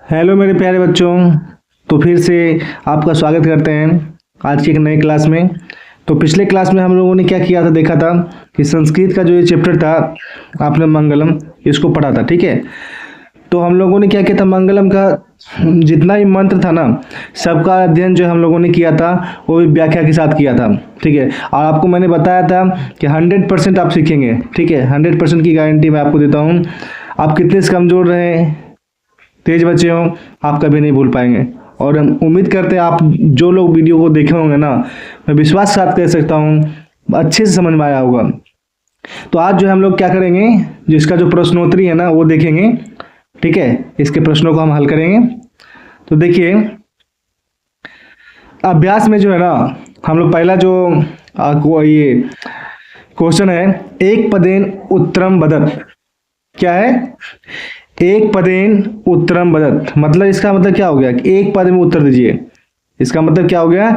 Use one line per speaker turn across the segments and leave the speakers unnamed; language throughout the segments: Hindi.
हेलो मेरे प्यारे बच्चों। तो फिर से आपका स्वागत करते हैं आज की एक नई क्लास में। तो पिछले क्लास में हम लोगों ने क्या किया था, देखा था कि संस्कृत का जो ये चैप्टर था, आपने मंगलम इसको पढ़ा था, ठीक है। तो हम लोगों ने क्या किया था, मंगलम का जितना भी मंत्र था ना, सबका अध्ययन जो हम लोगों ने किया था वो भी व्याख्या के साथ किया था, ठीक है। और आपको मैंने बताया था कि 100% आप सीखेंगे, ठीक है। 100% की गारंटी मैं आपको देता हूँ। आप कितने से कमज़ोर रहे, तेज बच्चे हों, आप कभी नहीं भूल पाएंगे। और हम उम्मीद करते हैं आप जो लोग वीडियो को देखे होंगे ना, मैं विश्वास के साथ कह सकता हूँ अच्छे से समझ में आया होगा। तो आज जो हम लोग क्या करेंगे, जिसका जो प्रश्नोत्तरी है ना वो देखेंगे, ठीक है। इसके प्रश्नों को हम हल करेंगे। तो देखिए, अभ्यास में जो है ना, हम लोग पहला जो ये क्वेश्चन है, एक पदेन उत्तरम वदत। क्या है? एक पदेन उत्तरम वदत, मतलब इसका मतलब क्या हो गया कि एक पद में उत्तर दीजिए। इसका मतलब क्या हो गया,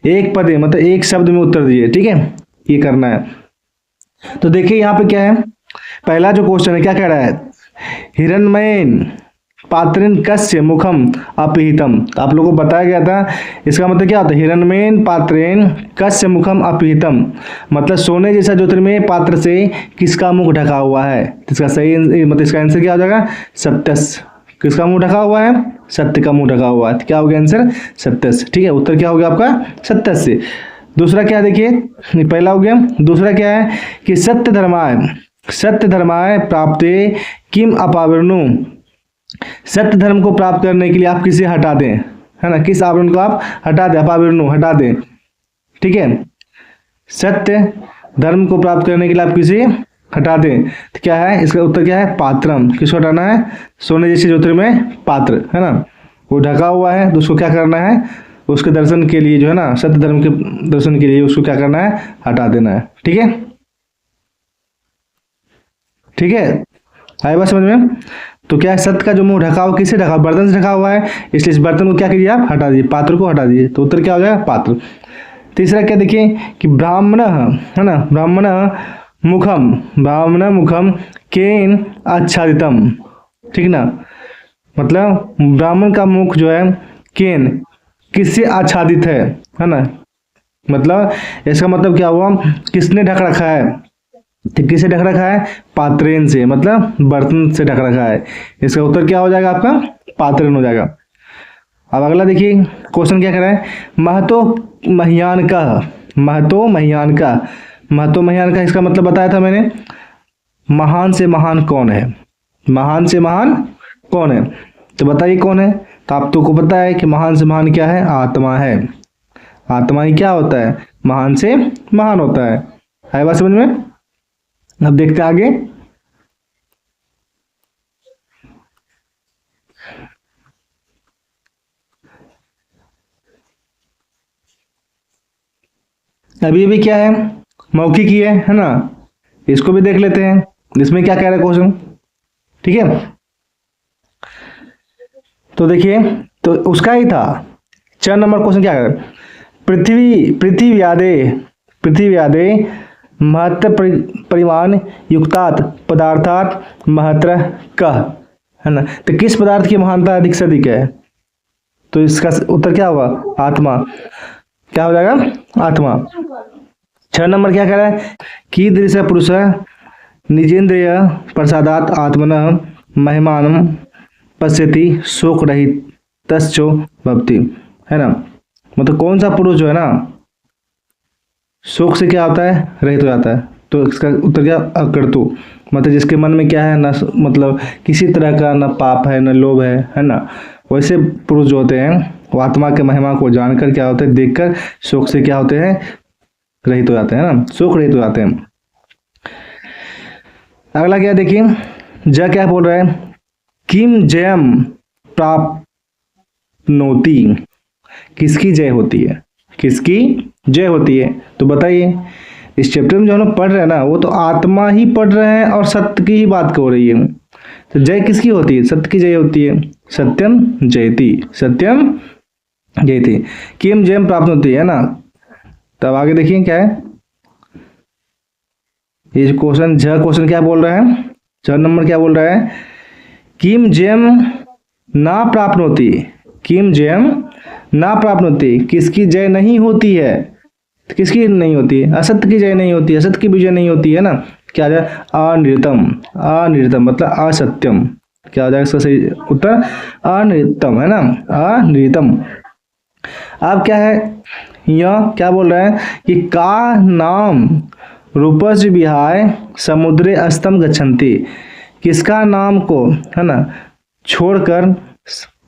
एक पद मतलब एक शब्द में उत्तर दीजिए, ठीक है। ये करना है। तो देखिए यहाँ पे क्या है, पहला जो क्वेश्चन है क्या कह रहा है, हिरण्मयेन पात्रेन कस्य मुखम अपीहितम। आप लोगों को बताया गया था, इसका मतलब क्या होता है, हिरण्मयेन पात्रेन कस्य मुखम अपीहितम, मतलब सोने जैसा ज्योतिर्मय पात्र से किसका मुख ढका हुआ है। इसका सही मतलब इसका आंसर क्या हो जाएगा, सत्यस। किसका मुंह ढका हुआ है, सत्य का मुंह ढका हुआ है। तो क्या हो गया आंसर, सत्यस, ठीक है। उत्तर क्या हो गया आपका, सत्यस से। दूसरा क्या देखिए, पहला हो गया। दूसरा क्या है कि सत्य धर्माय प्राप्ते किम अपावरणु। सत्य धर्म को प्राप्त करने के लिए आप किसे हटा दें, है ना, किस आवरण को आप हटा दें, अपावरणु हटा दें, ठीक है। सत्य धर्म को प्राप्त करने के लिए आप किसे हटा दें, तो क्या है इसका उत्तर, क्या है, पात्रम। किसको हटाना है, सोने जैसे ज्योतिर्मय पात्र, है ना, वो ढका हुआ है, तो उसको क्या करना है, उसके दर्शन के लिए जो है ना, सत्य धर्म के दर्शन के लिए उसको क्या करना है, हटा देना है, ठीक है। ठीक है, आए बात समझ में। तो क्या है, सत्य का जो मुंह ढका हुआ, किससे ढका, बर्तन से ढका हुआ है, इसलिए इस बर्तन को क्या कीजिए आप, हटा दीजिए, पात्र को हटा दीजिए। तो उत्तर क्या हो जाएगा, पात्र। तीसरा क्या देखिए कि ब्राह्मण, है ना, ब्राह्मण मुखम केन आच्छादितम, ठीक ना, मतलब ब्राह्मण का मुख जो है केन किससे आच्छादित है ना, मतलब इसका मतलब क्या हुआ, किसने ढक रखा है, तो किसे ढक रखा है, पात्रेन से, मतलब बर्तन से ढक रखा है। इसका उत्तर क्या हो जाएगा आपका, पात्रेन हो जाएगा। अब अगला देखिए क्वेश्चन क्या कर रहा है, महतो महियान का इसका मतलब बताया था मैंने, महान से महान कौन है, महान से महान कौन है, तो बताइए कौन है। तो आप तो को पता है कि महान से महान क्या है, आत्मा है। आत्मा ही क्या होता है, महान से महान होता है बात समझ में। अब देखते हैं आगे। अभी भी क्या है, मौखिक ही है ना, इसको भी देख लेते हैं, इसमें क्या कह रहा है क्वेश्चन, ठीक है। तो देखिए, तो उसका ही था 4 नंबर क्वेश्चन, क्या है, पृथ्वी यादे महत्व परिमाण युक्तात् पदार्थात महत्र कह, है ना, तो किस पदार्थ की महानता अधिक से अधिक है, तो इसका उत्तर क्या होगा, आत्मा। क्या हो जाएगा, आत्मा। 6 नंबर क्या कह रहा है, कीदृश पुरुष निजेंद्रिय प्रसादात आत्मन महिमान पश्यति शोक रहित तस्चो भवति, है ना, मतलब कौन सा पुरुष जो है ना शोक से क्या होता है, रहित हो जाता है। तो इसका उत्तर क्या, अकर्तु, मतलब जिसके मन में क्या है ना, मतलब किसी तरह का ना पाप है ना लोभ है ना, वैसे पुरुष जो होते हैं वो आत्मा के महिमा को जानकर क्या होते हैं, देखकर शोक से क्या होते हैं, रहित हो जाते हैं ना, शोक रहित हो जाते हैं। अगला क्या देखिए, क्या बोल रहा है, किम जयम प्राप्नोति, किसकी जय होती है, किसकी जय होती है, तो बताइए। इस चैप्टर में जो हम लोग पढ़ रहे हैं ना, वो तो आत्मा ही पढ़ रहे हैं और सत्य की ही बात हो रही है। तो जय किसकी होती है, सत्य की जय होती है, सत्यम जयति, सत्यम जयति, किम जयम प्राप्त होती है ना। तब आगे देखिए क्या है, ये क्वेश्चन क्या बोल रहा है, 4 नंबर क्या बोल रहा है, किम जयम ना प्राप्नोति, किम जयम ना प्राप्नोति, किसकी जय नहीं होती है, किसकी नहीं होती है, असत्य की जय नहीं होती है, असत्य की विजय नहीं होती है ना। क्या आ जाए, अनिर्तम, अनिर्तम मतलब असत्यम, क्या हो जाएगा इसका सही उत्तर, अनिर्तम है ना, अनिर्तम। अब क्या है, यह क्या बोल रहा है कि का नाम रूपस विहाय समुद्रे अस्तम गच्छन्ति, किसका नाम को है ना छोड़कर,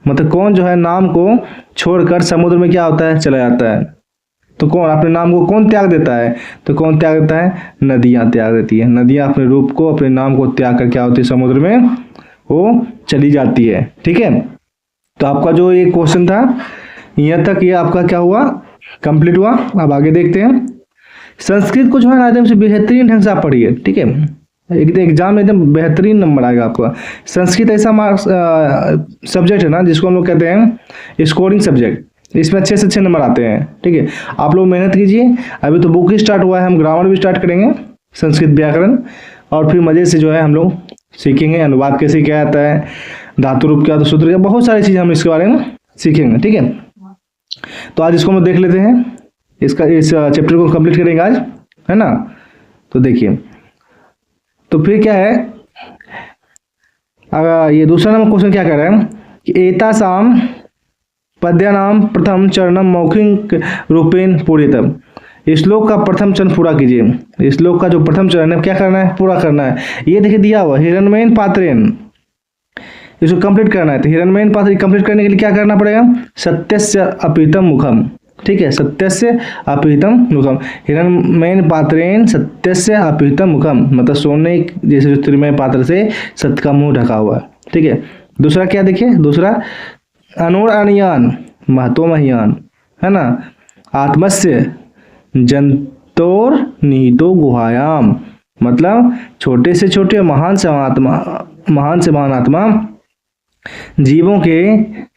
मतलब कौन जो है नाम को छोड़कर समुद्र में क्या होता है चला जाता है। तो कौन अपने नाम को कौन त्याग देता है, तो कौन त्याग देता है, नदियां त्याग देती है। नदियां अपने रूप को अपने नाम को त्याग कर क्या होती है समुद्र में वो चली जाती है। ठीक है, तो आपका जो ये क्वेश्चन था यहाँ तक ये आपका क्या हुआ, कंप्लीट हुआ। अब आगे देखते हैं। संस्कृत को जो है ना एकदम से बेहतरीन ढंग से आप पढ़िए। ठीक है, एक एग्जाम में एकदम बेहतरीन नंबर आएगा आपका। संस्कृत ऐसा सब्जेक्ट है ना जिसको हम लोग कहते हैं स्कोरिंग सब्जेक्ट, इसमें अच्छे से अच्छे नंबर आते हैं। ठीक है, आप लोग मेहनत कीजिए। अभी तो बुक ही स्टार्ट हुआ है, हम ग्रामर भी स्टार्ट करेंगे, संस्कृत व्याकरण, और फिर मज़े से जो है हम लोग सीखेंगे अनुवाद कैसे क्या आता है, धातु रूप क्या, तो सूत्र क्या, बहुत सारी चीज़ें हम इसके बारे में सीखेंगे। ठीक है, तो आज इसको हम देख लेते हैं, इसका इस चैप्टर को कंप्लीट करेंगे आज, है ना। तो देखिए, तो फिर क्या है, ये दूसरा नंबर क्वेश्चन क्या कर रहा है कि एतासाम पद्यानाम प्रथम चरणम मौखिक रूपेण पूरितम, श्लोक का प्रथम चरण पूरा कीजिए। श्लोक का जो प्रथम चरण है क्या करना है, पूरा करना है। ये देखिए दिया हुआ हिरण्मयेन पात्रेण, इसको कंप्लीट करना है। तो हिरण्मयेन पात्र कंप्लीट करने के लिए क्या करना पड़ेगा, सत्यस्य अपीतम मुखम। ठीक है, सत्यस्य अपीतम मुखम, हिरण्मयेन पात्रेण सत्यस्य अपीतम मुखम, मतलब सोने जैसे जो त्रिमय पात्र से सत्य का मुंह ढका हुआ है। ठीक है, दूसरा क्या देखिए, दूसरा अनोर अनियान महतो महियान, है ना, आत्मस्य जंतोर निहितो गुहायाम, मतलब छोटे से छोटे महान से महान आत्मा जीवों के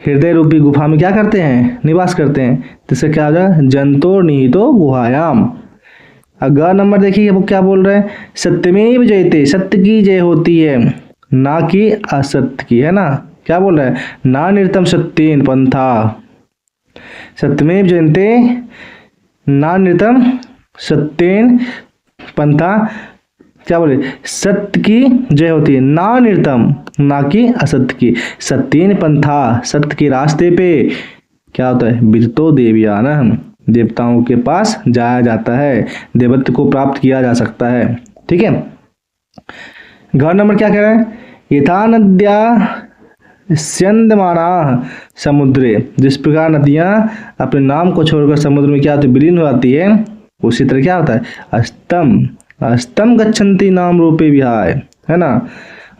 हृदय रूपी गुफा में क्या करते हैं, निवास करते हैं। जिससे क्या हो जाएगा, जंतोर निहितो गुहायाम। अगला नंबर देखिए वो क्या बोल रहे हैं, सत्यमेव जयते, सत्य की जय होती है ना कि असत्य की, है ना। क्या बोल रहा है, ना निरतम सत्येन पंथा, सत्यमेव जयते ना निरतम सत्येन पंथा, क्या बोले, सत्य की जय होती है, ना निरतम ना कि असत्य की, सत्येन पंथा, सत्य के रास्ते पे क्या होता है, विदितो देवयानम, देवताओं के पास जाया जाता है, देवत्व को प्राप्त किया जा सकता है। ठीक है, घर नंबर क्या कह रहा है, यथा नद्या स्यंदमाना समुद्रे, जिस प्रकार नदियां अपने नाम को छोड़कर समुद्र में क्या होती है, विलीन हो जाती है, उसी तरह क्या होता है, अस्तम अस्तम गच्छन्ति नाम रूपे विहाय, है ना,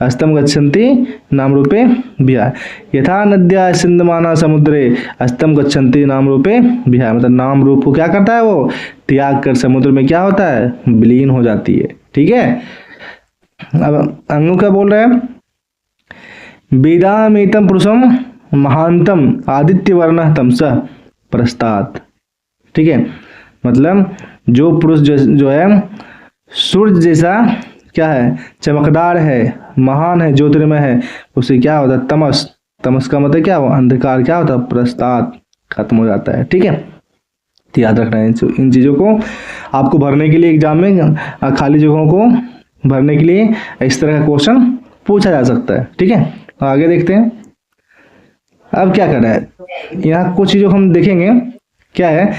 अस्तम गच्छन्ति नाम रूपे विहाय। यथा नद्या स्यंदमाना समुद्रे अस्तम गच्छन्ति नाम रूपे विहाय, मतलब नाम रूप को क्या करता है, वो त्याग कर समुद्र में क्या होता है, विलीन हो जाती है। ठीक है, अब अंगों क्या बोल रहे हैं, वेदामीतम पुरुषम महांतम आदित्य वर्ण तमस प्रस्तात्। ठीक है, मतलब जो पुरुष जो है सूर्य जैसा क्या है, चमकदार है, महान है, ज्योतिर्मय है, उसे क्या होता है, तमस, तमस का मतलब क्या हो, अंधकार क्या होता है, प्रस्तात्, खत्म हो जाता है। ठीक है, तो याद रखना है इन चीज़ों को, आपको भरने के लिए एग्जाम में खाली जगहों को भरने के लिए इस तरह का क्वेश्चन पूछा जा सकता है। ठीक है, आगे देखते हैं। अब क्या कर रहा है, यहाँ कुछ चीज़ों हम देखेंगे, क्या है,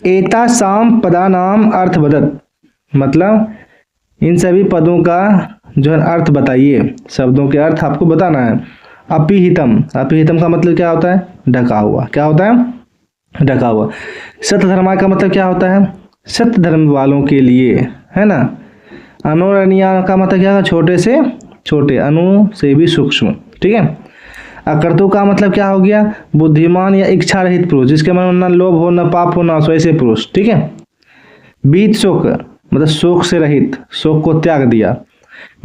एतासाम पदानाम अर्थ बदत, मतलब इन सभी पदों का जो है अर्थ बताइए, शब्दों के अर्थ आपको बताना है। अपिहितम, अपिहितम का मतलब क्या होता है, ढका हुआ, क्या होता है, ढका हुआ। सत्यधर्मा का मतलब क्या होता है, सत्य धर्म वालों के लिए, है ना। अनुरणीया का मतलब क्या है, छोटे से छोटे, अनु से भी सूक्ष्म। ठीक है, अकर्तु का मतलब क्या हो गया, बुद्धिमान या इच्छा रहित पुरुष, जिसके मन में न लोभ हो न पाप हो न ऐसे पुरुष। ठीक है, बीत शोक मतलब शोक से रहित, शोक को त्याग दिया।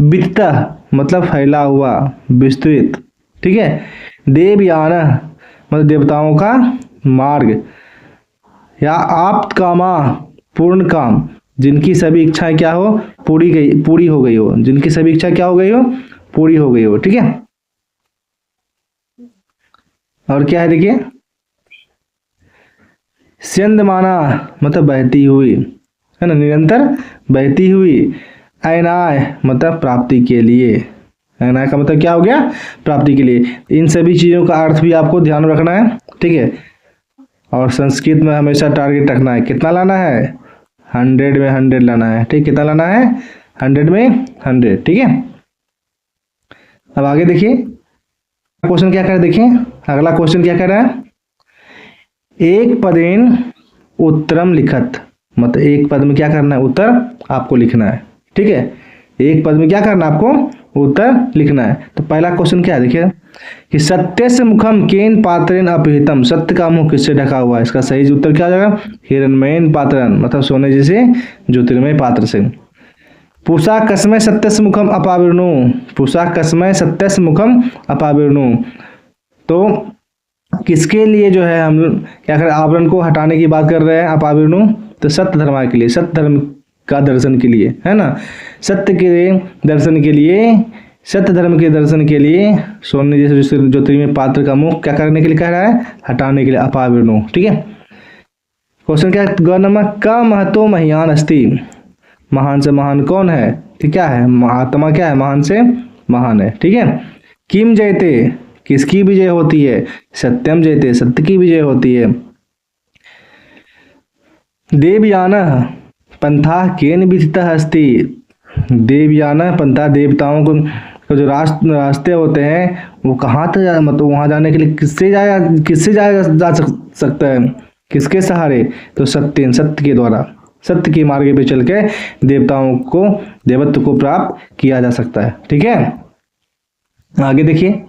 वित्ता मतलब फैला हुआ, विस्तृत। ठीक है, देवयान मतलब देवताओं का मार्ग, या आप्त कामा पूर्ण काम, जिनकी सभी इच्छाएं क्या हो, पूरी हो गई हो, जिनकी सभी इच्छा क्या हो गई हो, पूरी हो गई हो। ठीक है, और क्या है देखिए, स्यंदमाना मतलब बहती हुई, है ना, निरंतर बहती हुई। अयनाय मतलब प्राप्ति के लिए, अयनाय का मतलब क्या हो गया, प्राप्ति के लिए। इन सभी चीज़ों का अर्थ भी आपको ध्यान में रखना है, ठीक है। और संस्कृत में हमेशा टारगेट रखना है, कितना लाना है, 100 में 100 लाना है, ठीक, कितना लाना है, 100 में 100, ठीक है। अब आगे देखिए क्वेश्चन क्या कह रहा है, देखिए अगला क्वेश्चन क्या कह रहा है, एक पदेन उत्तरम लिखत, मतलब एक पद में क्या करना है, उत्तर आपको लिखना है, ठीक है। एक पद में क्या करना है, आपको उत्तर लिखना है। तो पहला क्वेश्चन क्या है देखिए, कि सत्य से मुखम केन पात्रेन अपहृतम, सत्य का मुख किससे ढका हुआ है, इसका सही उत्तर क्या हो जाएगा, हिरण्मयेन पात्रन, मतलब सोने जैसे ज्योतिर्मय पात्र से। पूषा कस्मय सत्यस मुखम अपावृणु, पूषा कस्मय सत्यस मुखम अपावृणु, तो किसके लिए जो है हम क्या करें, आवरण को हटाने की बात कर रहे हैं, अपावृणु, तो सत्य धर्म के लिए, सत्य धर्म का दर्शन के लिए, है ना, सत्य के दर्शन के लिए, सत्य धर्म के दर्शन के लिए सोने जैसे ज्योतिर्मय पात्र का मुख क्या करने के लिए कह रहा है, हटाने के लिए, अपावृणु, ठीक है। क्वेश्चन क्या है, ग नंबर का महतो महियान अस्ति, महान से महान कौन है, ठीक, क्या है, महात्मा क्या है, महान से महान है, ठीक है। किम जयते, किसकी विजय होती है, सत्यम जयते, सत्य की विजय होती है। देवयान पंथा केन विदितः अस्ति, देवयान पंथा, देवताओं को जो रास्ते होते हैं वो कहाँ तक, मतलब वहाँ जाने के लिए किससे जाया जा सकता है, किसके सहारे, तो सत्य, सत्य के द्वारा, सत्य के मार्ग पे चल के देवताओं को, देवत्व को प्राप्त किया जा सकता है, ठीक है। आगे देखिए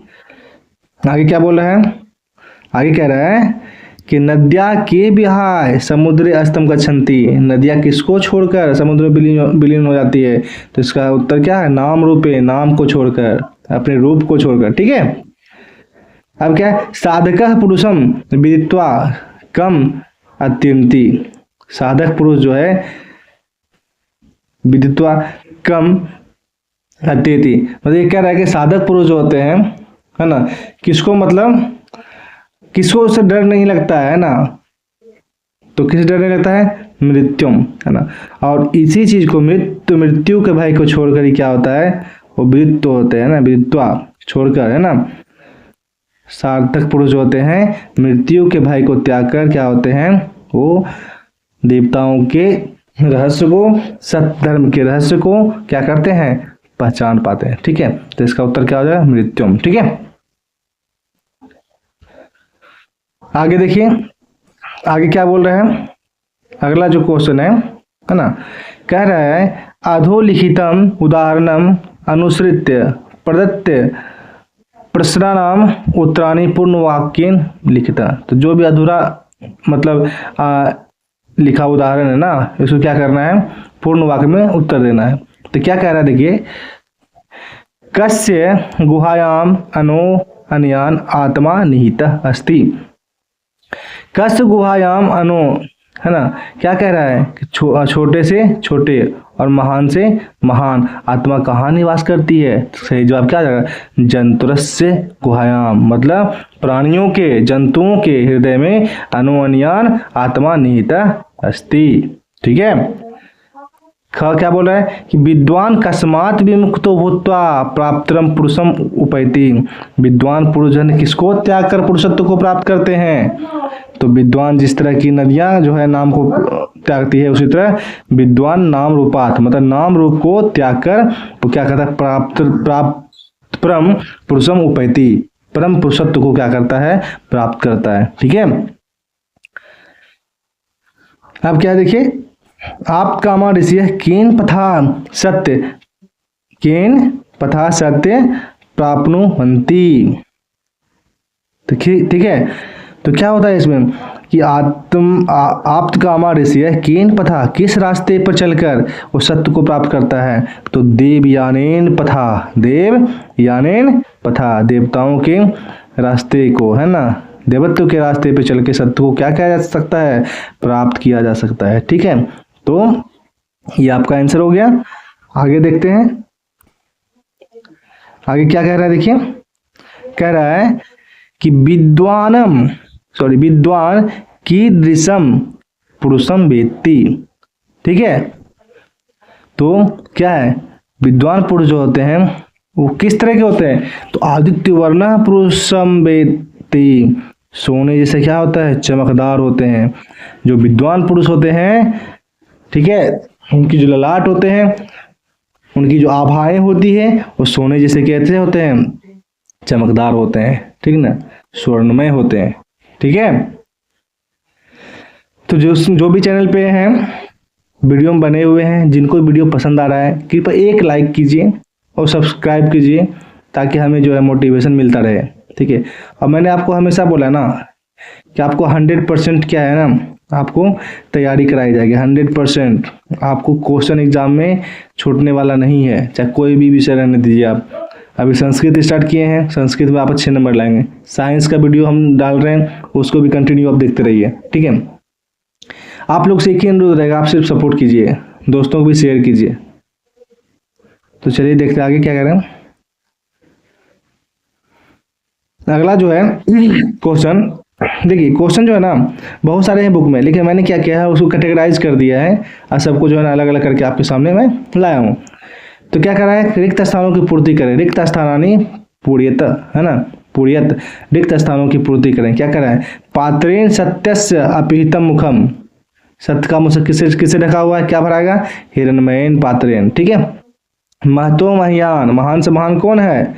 आगे क्या बोल रहा है, आगे कह रहा है कि नद्या के विहाय समुद्र अस्तम गच्छन्ति, नदियाँ किसको छोड़कर समुद्र में विलीन हो जाती है, तो इसका उत्तर क्या है, नाम रूपे, नाम को छोड़कर, अपने रूप को छोड़कर, ठीक है। अब क्या है, साधकः पुरुषम विदित्वा कम अत्यंती, साधक पुरुष जो है विदित्वा कम अत्येति, मतलब ये कह रहा है कि साधक पुरुष जो होते हैं, है ना, किसको, मतलब किसको उससे डर नहीं लगता है ना, तो किस डर नहीं लगता है, मृत्युम, है ना। और इसी चीज को मृत्यु के भय को छोड़कर ही क्या होता है, वो विदित्व होते हैं ना, विदित्वा छोड़कर, है ना। सार्थक पुरुष होते हैं मृत्यु के भय को त्याग कर क्या होते हैं, वो देवताओं के रहस्य को, सत्य धर्म के रहस्य को क्या करते हैं, पहचान पाते हैं, ठीक है। तो इसका उत्तर क्या हो जाएगा, मृत्युम, ठीक है। आगे देखिए आगे क्या बोल रहे हैं, अगला जो क्वेश्चन है ना, कह रहा है अधोलिखितम उदाहरणम अनुसृत्य प्रदत्त प्रश्नानाम उत्तराणि पूर्ण वाक्येन लिखिता, तो जो भी अधूरा मतलब लिखा उदाहरण है ना, इसको क्या करना है, पूर्ण वाक्य में उत्तर देना है। तो क्या कह रहा है देखिए, कस्य गुहायाम अनो अन्यान आत्मा निहितः अस्ति, कस्य गुहायाम अनो, है ना, क्या कह रहा है कि छोटे से छोटे और महान से महान आत्मा कहाँ निवास करती है, सही जवाब क्या आ जाएगा, जंतुरस्य गुहायाम, मतलब प्राणियों के, जंतुओं के हृदय में अनुअन्यान आत्मा निहितः अस्ति, ठीक है। क्या बोल रहा है कि विद्वान कस्मात् विमुक्तो भूत्वा प्राप्तरम पुरुषम उपैति, विद्वान पुरुष जन किसको त्याग कर पुरुषत्व को प्राप्त करते हैं, तो विद्वान जिस तरह की नदियां जो है नाम को त्यागती है, उसी तरह विद्वान नाम रूपात, मतलब नाम रूप को त्याग कर वो क्या करता है, प्राप्त परम पुरुषम उपैति, परम पुरुषत्व को क्या करता है, प्राप्त करता है, ठीक है। अब क्या देखिए, आप कामा ऋषि केन पथा सत्य, केन पथा सत्य प्राप्नुवन्ति, ठीक है। तो क्या होता है इसमें कि आप्त कामा ऋषि केन पथा, किस रास्ते पर चलकर वो सत्य को प्राप्त करता है, तो देवयानेन पथा, देवयानेन पथा, देवताओं के रास्ते को, है ना, देवत्व के रास्ते पे चल के सत्य को क्या किया जा सकता है, प्राप्त किया जा सकता है, ठीक है। तो ये आपका आंसर हो गया। आगे देखते हैं आगे क्या कह रहा है, देखिए कह रहा है कि विद्वान कीदृशम पुरुषम वेत्ति। ठीक है, तो क्या है, विद्वान पुरुष जो होते हैं वो किस तरह के होते हैं, तो आदित्य वर्ण पुरुषम वेत्ति, सोने जैसे क्या होता है, चमकदार होते हैं। जो विद्वान पुरुष होते हैं, ठीक है, उनकी जो ललाट होते हैं, उनकी जो आभाएं होती है वो सोने जैसे कैसे होते हैं, चमकदार होते हैं, ठीक ना, स्वर्णमय होते हैं। ठीक है, तो जो भी चैनल पे हैं, वीडियो में बने हुए हैं, जिनको वीडियो पसंद आ रहा है कृपया एक लाइक कीजिए और सब्सक्राइब कीजिए, ताकि हमें जो है मोटिवेशन मिलता रहे। ठीक है, और मैंने आपको हमेशा बोला ना कि आपको 100% क्या है ना, आपको तैयारी कराई जाएगी 100%। आपको क्वेश्चन एग्जाम में छूटने वाला नहीं है, चाहे कोई भी विषय रहने दीजिए। आप अभी संस्कृत स्टार्ट किए हैं, संस्कृत में आप अच्छे नंबर लाएंगे। साइंस का वीडियो हम डाल रहे हैं, उसको भी कंटिन्यू आप देखते रहिए। ठीक है, आप लोग से एक ही अनुरोध रहेगा, आप सिर्फ सपोर्ट कीजिए, दोस्तों को भी शेयर कीजिए। तो चलिए देखते आगे क्या करें। अगला जो है क्वेश्चन, देखिए क्वेश्चन जो है ना बहुत सारे हैं बुक में, लेकिन मैंने क्या किया है उसको कैटेगराइज कर दिया है और सबको जो है ना अलग अलग करके आपके सामने मैं लाया हूँ। तो क्या कर रहा है, रिक्त स्थानों की पूर्ति करें, रिक्त स्थानानि पूर्यत, है ना, पूर्यत, रिक्त स्थानों की पूर्ति करें। क्या कर रहा है, पात्रेण सत्यस्य अपिहितम मुखम, सत्य का मुख किसे किसे ढका हुआ है, क्या भराएगा, हिरण्मयेन पात्रेण। ठीक है, महतो महियान, महान से महान कौन है,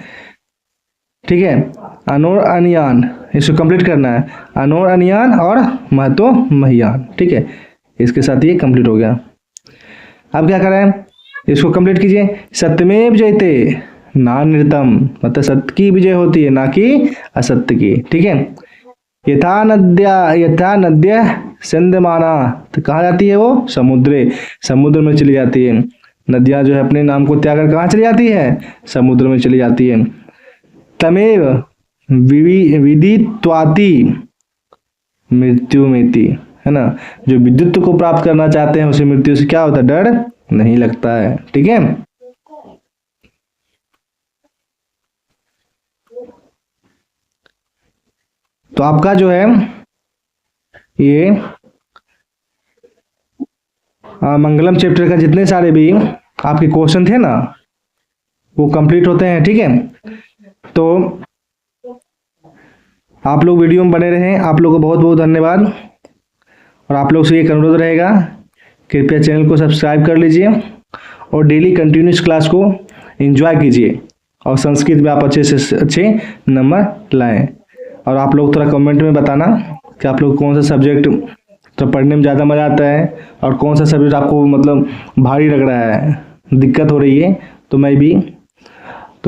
ठीक है, अनोर अनियान, इसको कंप्लीट करना है, अनोर अनियान और महतो महियान। ठीक है, इसके साथ ये कंप्लीट हो गया। अब क्या करें, इसको कंप्लीट कीजिए, सत्यमेव जयते नानृतम, मतलब सत्य की विजय होती है ना कि असत्य की। ठीक है, यथा नद्य संदमाना, तो कहाँ जाती है वो, समुद्र में चली जाती है। नदियां जो है अपने नाम को त्याग कर कहाँ चली जाती है, समुद्र में चली जाती है। तमेव विदित्वाति मृत्युमेति, है ना, जो विद्युत को प्राप्त करना चाहते हैं उसे मृत्यु से क्या होता है, डर नहीं लगता है। ठीक है, तो आपका जो है ये मंगलम चैप्टर का जितने सारे भी आपके क्वेश्चन थे ना वो कंप्लीट होते हैं। ठीक है, तो आप लोग वीडियो में बने रहें, आप लोगों को बहुत बहुत धन्यवाद। और आप लोग से एक अनुरोध रहेगा, कृपया चैनल को सब्सक्राइब कर लीजिए और डेली कंटिन्यूस क्लास को एंजॉय कीजिए और संस्कृत में आप अच्छे से अच्छे नंबर लाएं। और आप लोग थोड़ा कमेंट में बताना कि आप लोग कौन सा सब्जेक्ट तो पढ़ने में ज़्यादा मज़ा आता है और कौन सा सब्जेक्ट आपको मतलब भारी लग रहा है, दिक्कत हो रही है। तो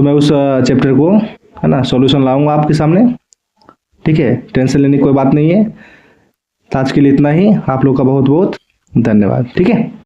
मैं उस चैप्टर को, है ना, सॉल्यूशन लाऊंगा आपके सामने। ठीक है, टेंशन लेने की कोई बात नहीं है। तो आज के लिए इतना ही, आप लोग का बहुत बहुत धन्यवाद। ठीक है।